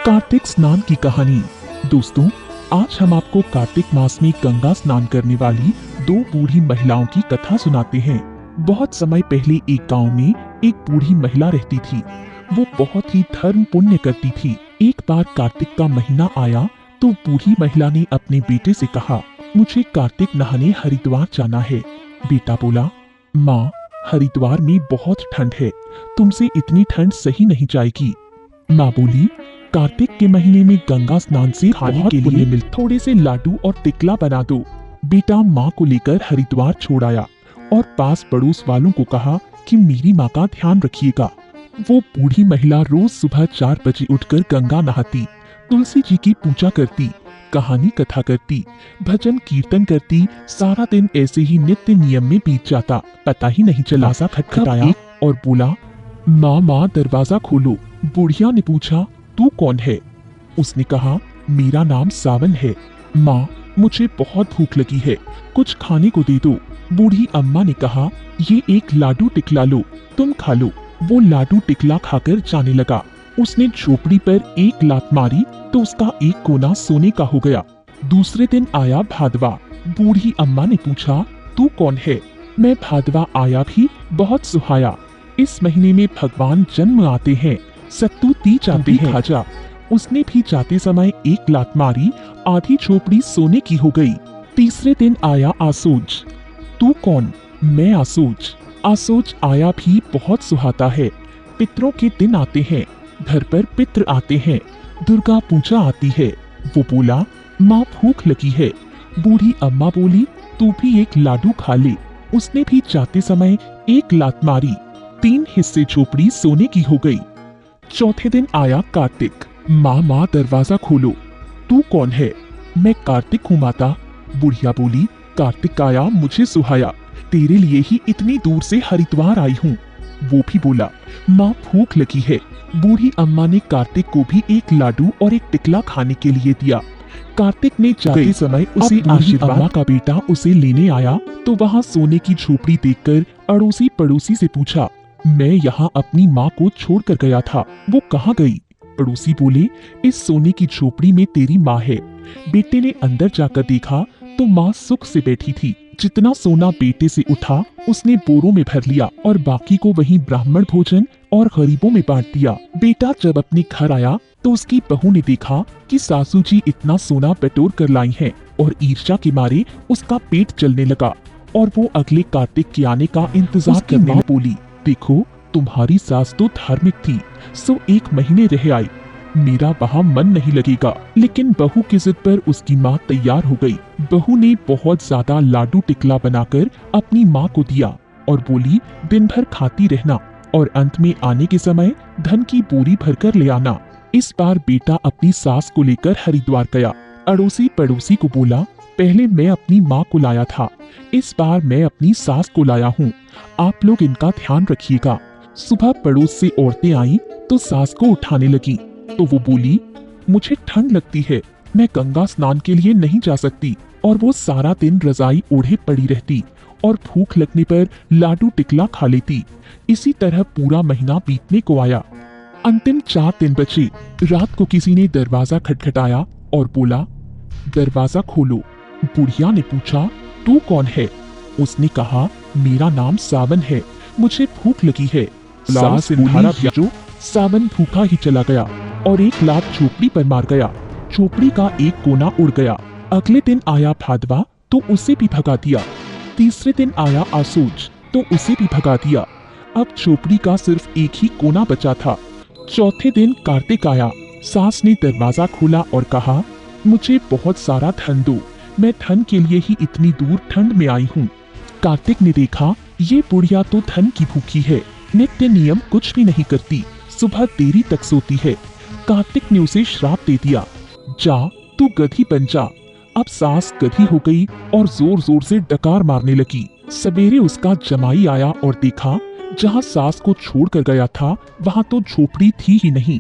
कार्तिक स्नान की कहानी। दोस्तों, आज हम आपको कार्तिक मास में गंगा स्नान करने वाली दो बूढ़ी महिलाओं की कथा सुनाते हैं। बहुत समय पहले एक गांव में एक बूढ़ी महिला रहती थी। वो बहुत ही धर्म पुण्य करती थी। एक बार कार्तिक का महीना आया तो बूढ़ी महिला ने अपने बेटे से कहा, मुझे कार्तिक नहाने हरिद्वार जाना है। बेटा बोला, माँ, हरिद्वार में बहुत ठंड है, तुमसे इतनी ठंड सही नहीं जाएगी। माँ बोली, कार्तिक के महीने में गंगा स्नान से खाने के लिए मिल थोड़े से लाडू और टिकला बना दो। बेटा माँ को लेकर हरिद्वार छोड़ आया और पास पड़ोस वालों को कहा कि मेरी माँ का ध्यान रखिएगा। वो बूढ़ी महिला रोज सुबह 4 बजे उठकर गंगा नहाती, तुलसी जी की पूजा करती, कहानी कथा करती, भजन कीर्तन करती। सारा दिन ऐसे ही नित्य नियम में बीत जाता। पता ही नहीं चला। सा खटखटाया और बोला, माँ दरवाजा खोलो। बुढ़िया ने पूछा, तू कौन है? उसने कहा, मेरा नाम सावन है। माँ, मुझे बहुत भूख लगी है, कुछ खाने को दे दो। बूढ़ी अम्मा ने कहा, ये एक लाडू टिकला लो, तुम खा लो। वो लाडू टिकला खाकर जाने लगा। उसने झोपड़ी पर एक लात मारी तो उसका एक कोना सोने का हो गया। दूसरे दिन आया भादवा। बूढ़ी अम्मा ने पूछा, तू कौन है? मैं भादवा आया भी बहुत सुहाया। इस महीने में भगवान जन्म आते हैं, सत्तू ती जाते हैं, खाजा। उसने भी जाते समय एक लात मारी, आधी झोपड़ी सोने की हो गई। तीसरे दिन आया आसोज। तू कौन? मैं आसोज। आसोज आया भी बहुत सुहाता है। पितरों के दिन आते हैं, घर पर पित्र आते हैं, दुर्गा पूजा आती है। वो बोला, माँ भूख लगी है। बूढ़ी अम्मा बोली, तू भी एक लाडू खा ले। उसने भी जाते समय एक लात मारी, 3 हिस्से झोपड़ी सोने की हो गई। चौथे दिन आया कार्तिक। माँ दरवाजा खोलो। तू कौन है? मैं कार्तिक हूँ माता। बुढ़िया बोली, कार्तिक आया, मुझे सुहाया, तेरे लिए ही इतनी दूर से हरिद्वार आई हूँ। वो भी बोला, माँ भूख लगी है। बूढ़ी अम्मा ने कार्तिक को भी एक लाडू और एक टिकला खाने के लिए दिया। कार्तिक ने जाते समय उसे आशीर्वाद। अम्मा का बेटा उसे लेने आया तो वहाँ सोने की झोपड़ी देखकर अड़ोसी पड़ोसी से पूछा, मैं यहाँ अपनी माँ को छोड़कर गया था, वो कहाँ गई? पड़ोसी बोले, इस सोने की झोपड़ी में तेरी माँ है। बेटे ने अंदर जाकर देखा तो माँ सुख से बैठी थी। जितना सोना बेटे से उठा उसने बोरों में भर लिया और बाकी को वहीं ब्राह्मण भोजन और गरीबों में बांट दिया। बेटा जब अपने घर आया तो उसकी बहू ने देखा कि सासू जी इतना सोना बटोर कर लाई हैं और ईर्ष्या के मारे उसका पेट जलने लगा और वो अगले कार्तिक के आने का इंतजार करने लगी। बोली, देखो, तुम्हारी सास तो धार्मिक थी, सो 1 महीने रह आई, मेरा वहाँ मन नहीं लगेगा। लेकिन बहू की जिद पर उसकी माँ तैयार हो गई। बहू ने बहुत ज्यादा लाडू टिकला बनाकर अपनी माँ को दिया और बोली, दिन भर खाती रहना और अंत में आने के समय धन की बोरी भरकर ले आना। इस बार बेटा अपनी सास को लेकर हरिद्वार गया। अड़ोसी पड़ोसी को बोला, पहले मैं अपनी माँ को लाया था, इस बार मैं अपनी सास को लाया हूँ, आप लोग इनका ध्यान रखिएगा। सुबह पड़ोस से औरतें आई तो सास को उठाने लगी तो वो बोली, मुझे ठंड लगती है, मैं गंगा स्नान के लिए नहीं जा सकती। और वो सारा दिन रजाई ओढ़े पड़ी रहती और भूख लगने पर लाडू टिकला खा लेती। इसी तरह पूरा महीना बीतने को आया। अंतिम 4 दिन बचे। रात को किसी ने दरवाजा खटखटाया और बोला, दरवाजा खोलो। बुढ़िया ने पूछा, तू कौन है? उसने कहा, मेरा नाम सावन है, मुझे भूख लगी है। सास बोली, सावन भूखा ही चला गया और एक लात झोपड़ी पर मार गया। झोपड़ी का एक कोना उड़ गया। अगले दिन आया भादवा तो उसे भी भगा दिया। तीसरे दिन आया आसोज तो उसे भी भगा दिया। अब झोपड़ी का सिर्फ एक ही कोना बचा था। चौथे दिन कार्तिक आया। सास ने दरवाजा खोला और कहा, मुझे बहुत सारा धन दो, मैं धन के लिए ही इतनी दूर ठंड में आई हूँ। कार्तिक ने देखा, ये बुढ़िया तो धन की भूखी है, नित्य नियम कुछ भी नहीं करती, सुबह देरी तक सोती है। कार्तिक ने उसे श्राप दे दिया, जा तू गधी बन जा। अब सास गधी हो गई और जोर जोर से डकार मारने लगी। सवेरे उसका जमाई आया और देखा, जहाँ सास को छोड़ कर गया था वहाँ तो झोपड़ी थी ही नहीं।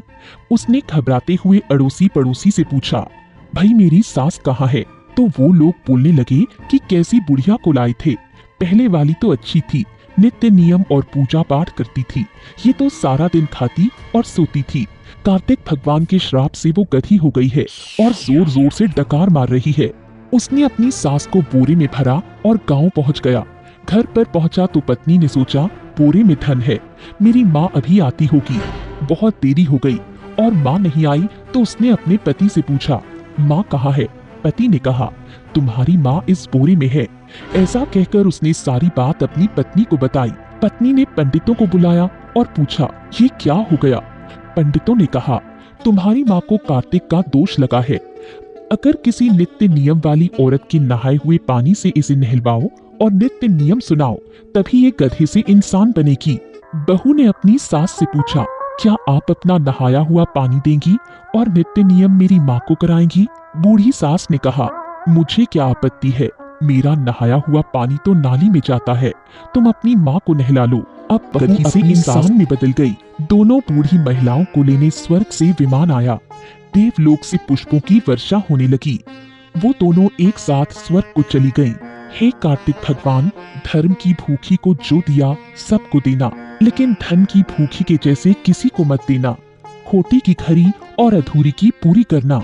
उसने घबराते हुए अड़ोसी पड़ोसी से पूछा, भाई मेरी सास कहाँ है? तो वो लोग बोलने लगे कि कैसी बुढ़िया को लाए थे, पहले वाली तो अच्छी थी, नित्य नियम और पूजा पाठ करती थी। ये तो सारा दिन खाती और सोती थी। कार्तिक भगवान के श्राप से वो गधी हो गई है और जोर जोर से डकार मार रही है। उसने अपनी सास को बोरे में भरा और गांव पहुंच गया। घर पर पहुंचा तो पत्नी ने सोचा, बोरे में धन है, मेरी माँ अभी आती होगी। बहुत देरी हो गई और माँ नहीं आई तो उसने अपने पति से पूछा, माँ कहाँ है? पति ने कहा, तुम्हारी माँ इस बोरे में है। ऐसा कहकर उसने सारी बात अपनी पत्नी को बताई। पत्नी ने पंडितों को बुलाया और पूछा, ये क्या हो गया? पंडितों ने कहा, तुम्हारी माँ को कार्तिक का दोष लगा है। अगर किसी नित्य नियम वाली औरत के नहाए हुए पानी से इसे नहलवाओ और नित्य नियम सुनाओ, तभी ये गधे से इंसान बनेगी। बहू ने अपनी सास से पूछा, क्या आप अपना नहाया हुआ पानी देंगी और नित्य नियम मेरी माँ को कराएंगी? बूढ़ी सास ने कहा, मुझे क्या आपत्ति है, मेरा नहाया हुआ पानी तो नाली में जाता है, तुम अपनी माँ को नहला लो। अब गधी से इंसान में बदल गई। दोनों बूढ़ी महिलाओं को लेने स्वर्ग से विमान आया। देवलोक से पुष्पों की वर्षा होने लगी। वो दोनों एक साथ स्वर्ग को चली गईं। हे कार्तिक भगवान, धर्म की भूखी को जो दिया सबको देना, लेकिन धन की भूखी के जैसे किसी को मत देना। खोटी की खरी और अधूरी की पूरी करना।